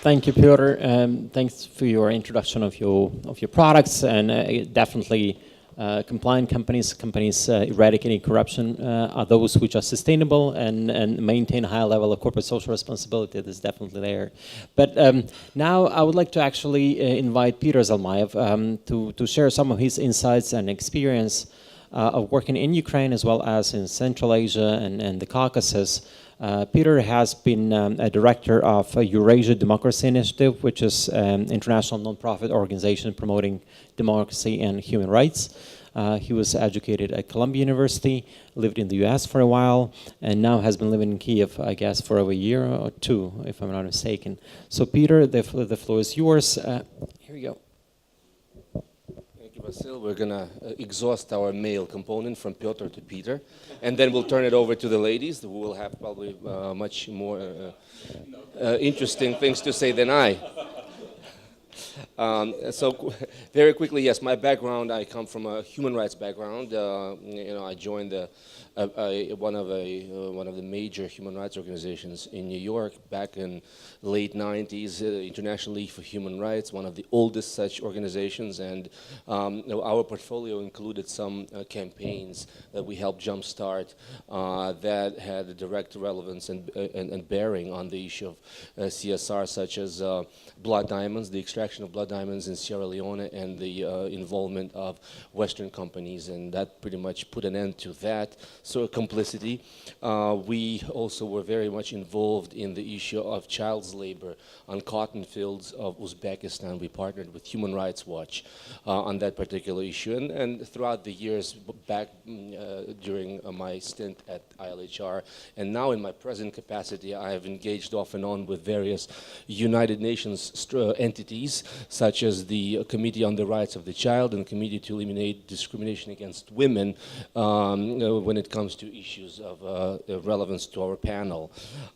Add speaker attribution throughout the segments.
Speaker 1: Thank you, Piotr. Thanks for your introduction of your products, and definitely compliant companies eradicating corruption are those which are sustainable and maintain a high level of corporate social responsibility. That's definitely there. But now I would like to actually invite Peter Zalmayev to share some of his insights and experience of working in Ukraine as well as in Central Asia and the Caucasus. Peter has been a director of Eurasia Democracy Initiative, which is an international nonprofit organization promoting democracy and human rights. He was educated at Columbia University, lived in the US for a while, and now has been living in Kyiv, I guess, for over a year or two, if I'm not mistaken. So Peter, the floor is yours. Here we go.
Speaker 2: Vasil, we're going to exhaust our male component from Piotr to Peter, and then we'll turn it over to the ladies, who will have probably much more interesting things to say than I. So very quickly, yes, my background, I come from a human rights background. I joined one of the major human rights organizations in New York back in late 90s, International League for Human Rights, one of the oldest such organizations, and our portfolio included some campaigns that we helped jumpstart that had a direct relevance and bearing on the issue of CSR, such as blood diamonds, the extraction of blood diamonds in Sierra Leone, and the involvement of Western companies, and that pretty much put an end to that sort of complicity. We also were very much involved in the issue of child labor on cotton fields of Uzbekistan. We partnered with Human Rights Watch on that particular issue, and throughout the years back during my stint at ILHR, and now in my present capacity, I have engaged off and on with various United Nations entities, such as the Committee on the Rights of the Child and the Committee to Eliminate Discrimination Against Women when it comes to issues of relevance to our panel.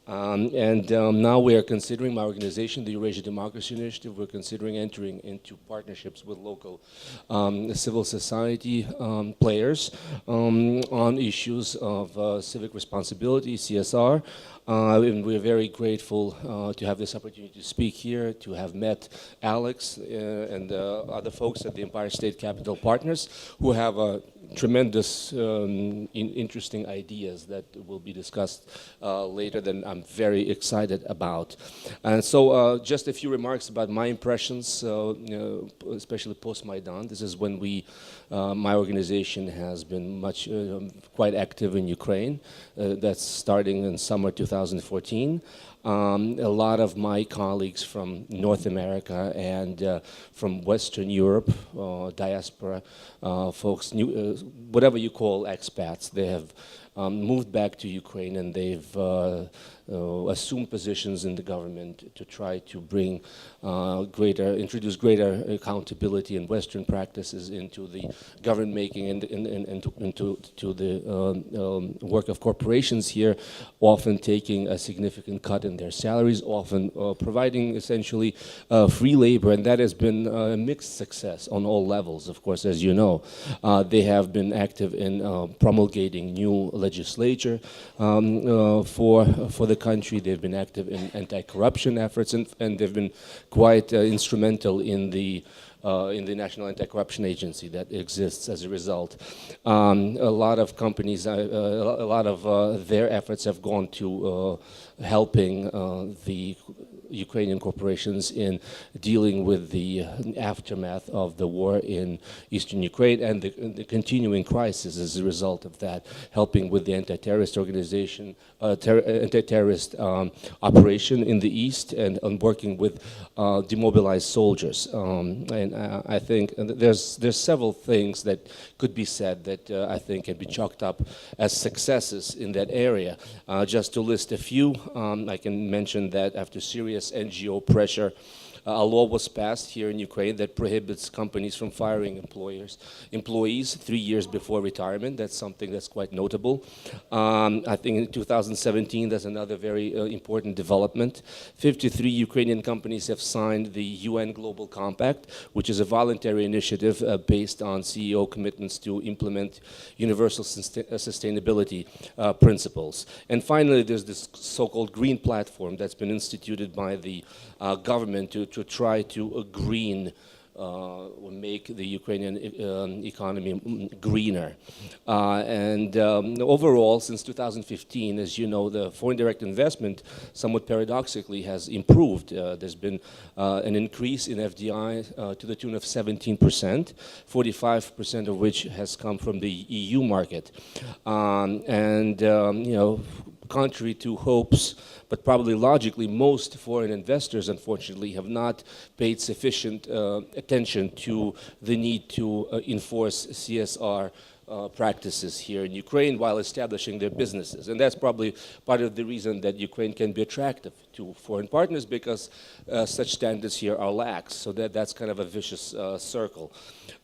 Speaker 2: Now we are considering, my organization, the Eurasia Democracy Initiative, we're considering entering into partnerships with local civil society players on issues of civic responsibility, CSR. And we're very grateful to have this opportunity to speak here, to have met Alex and other folks at the Empire State Capital Partners who have tremendous interesting ideas that will be discussed later that I'm very excited about. And so just a few remarks about my impressions, especially post-Maidan. This is when my organization has been quite active in Ukraine. That's starting in summer 2014. A lot of my colleagues from North America and from Western Europe, diaspora folks, whatever you call expats, they have moved back to Ukraine, and they've assumed positions in the government to try to bring introduce greater accountability and Western practices into the government making and into the work of corporations here, often taking a significant cut in their salaries, often providing essentially free labor, and that has been a mixed success on all levels, of course, as you know. They have been active in promulgating new legislature for the country. They've been active in anti-corruption efforts, and they've been quite instrumental in the National Anti-Corruption Agency that exists as a result. A lot of companies, a lot of their efforts have gone to helping the Ukrainian corporations in dealing with the aftermath of the war in eastern Ukraine and the continuing crisis as a result of that, helping with the anti-terrorist organization, anti-terrorist operation in the east, and working with demobilized soldiers. And I think there's several things that could be said that I think can be chalked up as successes in that area. Just to list a few, I can mention that after serious NGO pressure A law was passed here in Ukraine that prohibits companies from firing employees 3 years before retirement. That's something that's quite notable. I think in 2017, there's another very important development. 53 Ukrainian companies have signed the UN Global Compact, which is a voluntary initiative based on CEO commitments to implement universal sustainability principles. And finally, there's this so-called green platform that's been instituted by the government to try to make the Ukrainian economy greener. Overall, since 2015, as you know, the foreign direct investment, somewhat paradoxically, has improved. There's been an increase in FDI to the tune of 17%, 45% of which has come from the EU market. Contrary to hopes, but probably logically, most foreign investors, unfortunately, have not paid sufficient attention to the need to enforce CSR practices here in Ukraine while establishing their businesses. And that's probably part of the reason that Ukraine can be attractive to foreign partners, because such standards here are lax. So that's kind of a vicious circle.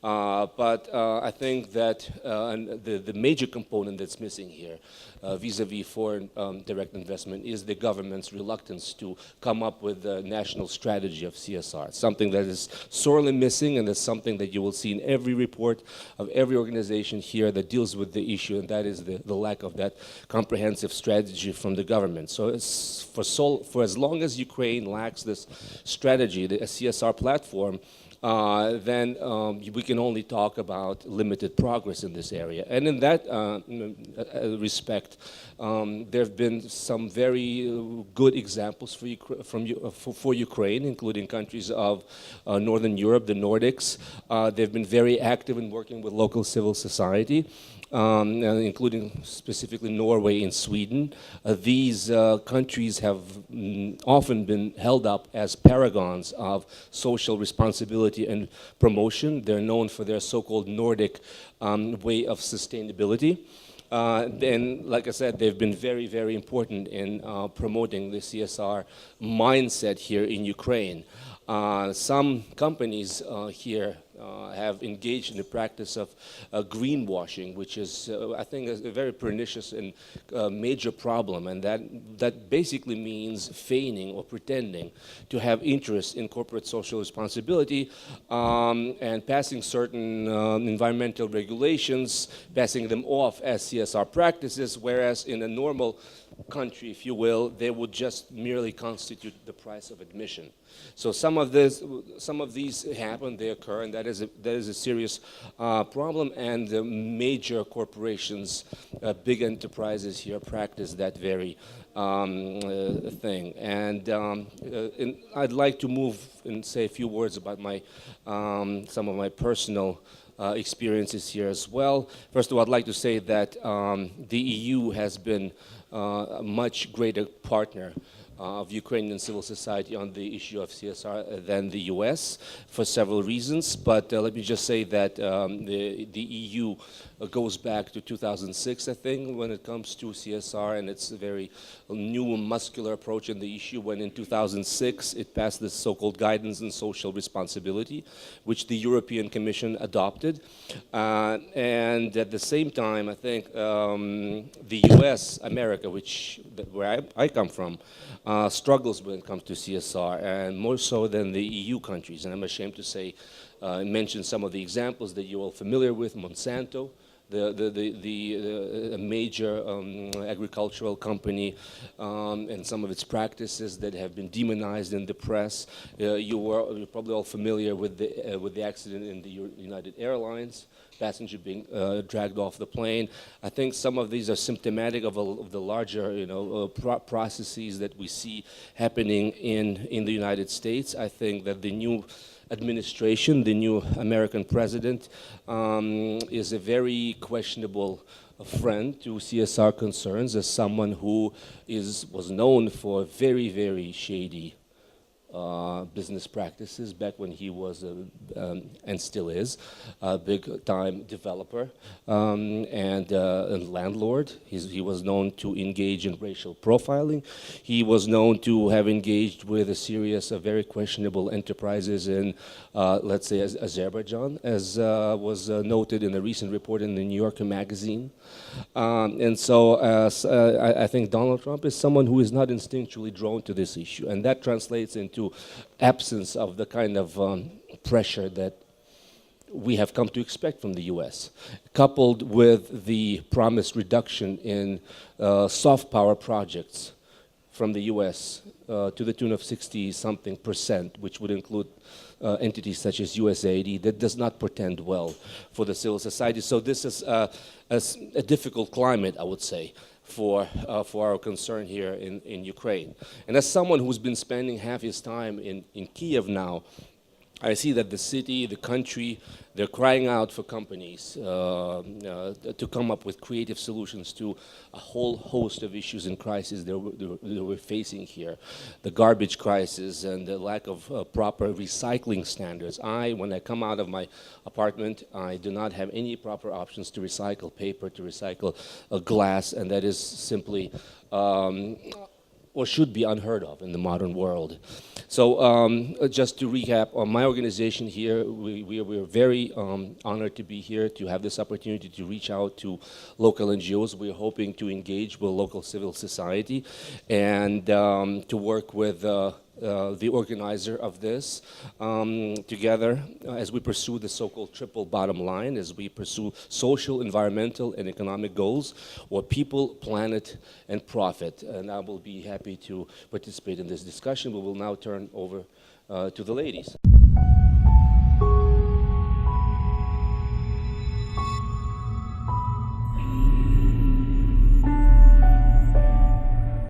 Speaker 2: But I think that the major component that's missing here vis-a-vis foreign direct investment is the government's reluctance to come up with a national strategy of CSR. Something that is sorely missing, and it's something that you will see in every report of every organization here that deals with the issue, and that is the lack of that comprehensive strategy from the government. So for as long as Ukraine lacks this strategy, a CSR platform, then we can only talk about limited progress in this area. And in that respect, there have been some very good examples for Ukraine, including countries of Northern Europe, the Nordics. They've been very active in working with local civil society. Including specifically Norway and Sweden. These countries have often been held up as paragons of social responsibility and promotion. They're known for their so-called Nordic way of sustainability. Then, like I said, they've been very, very important in promoting the CSR mindset here in Ukraine. Some companies here have engaged in the practice of greenwashing, which is, I think, a very pernicious and major problem, and that basically means feigning or pretending to have interest in corporate social responsibility and passing certain environmental regulations, passing them off as CSR practices, whereas in a normal country, if you will, they would just merely constitute the price of admission. So some of these happen, they occur, and that is a serious problem. And the major corporations, big enterprises here, practice that very thing. And I'd like to move and say a few words about some of my personal experiences here as well. First of all, I'd like to say that the EU has been a much greater partner of Ukrainian civil society on the issue of CSR than the US for several reasons. But let me just say that the EU goes back to 2006, I think, when it comes to CSR, and it's a very new muscular approach in the issue, when in 2006 it passed this so-called guidance on social responsibility, which the European Commission adopted. And at the same time, I think the US, America, where I come from, struggles when it comes to CSR, and more so than the EU countries. And I'm ashamed to say, mention some of the examples that you're all familiar with. Monsanto, the major agricultural company, and some of its practices that have been demonized in the press. You're probably all familiar with the accident in the United Airlines, passenger being dragged off the plane. I think some of these are symptomatic of the larger, processes that we see happening in the United States. I think that the new administration, the new American president, is a very questionable friend to CSR concerns, as someone who was known for very, very shady business practices back when he was, and still is, a big-time developer and landlord. He was known to engage in racial profiling. He was known to have engaged with a series of very questionable enterprises in, let's say, Azerbaijan, as was noted in a recent report in the New Yorker magazine. And so I think Donald Trump is someone who is not instinctually drawn to this issue, and that translates into absence of the kind of pressure that we have come to expect from the U.S., coupled with the promised reduction in soft power projects from the U.S. To the tune of 60-something%, which would include entities such as USAID, that does not portend well for the civil society. So this is a difficult climate, I would say, for our concern here in Ukraine. And as someone who's been spending half his time in Kyiv now, I see that the city, the country, they're crying out for companies to come up with creative solutions to a whole host of issues and crises that we're facing here. The garbage crisis and the lack of proper recycling standards. When I come out of my apartment, I do not have any proper options to recycle paper, to recycle glass, and that is simply or should be unheard of in the modern world. So just to recap, my organization here, we're very honored to be here, to have this opportunity to reach out to local NGOs. We're hoping to engage with local civil society and to work with the organizer of this together as we pursue the so-called triple bottom line, as we pursue social, environmental, and economic goals, or people, planet, and profit. And I will be happy to participate in this discussion. We will now turn over to the ladies.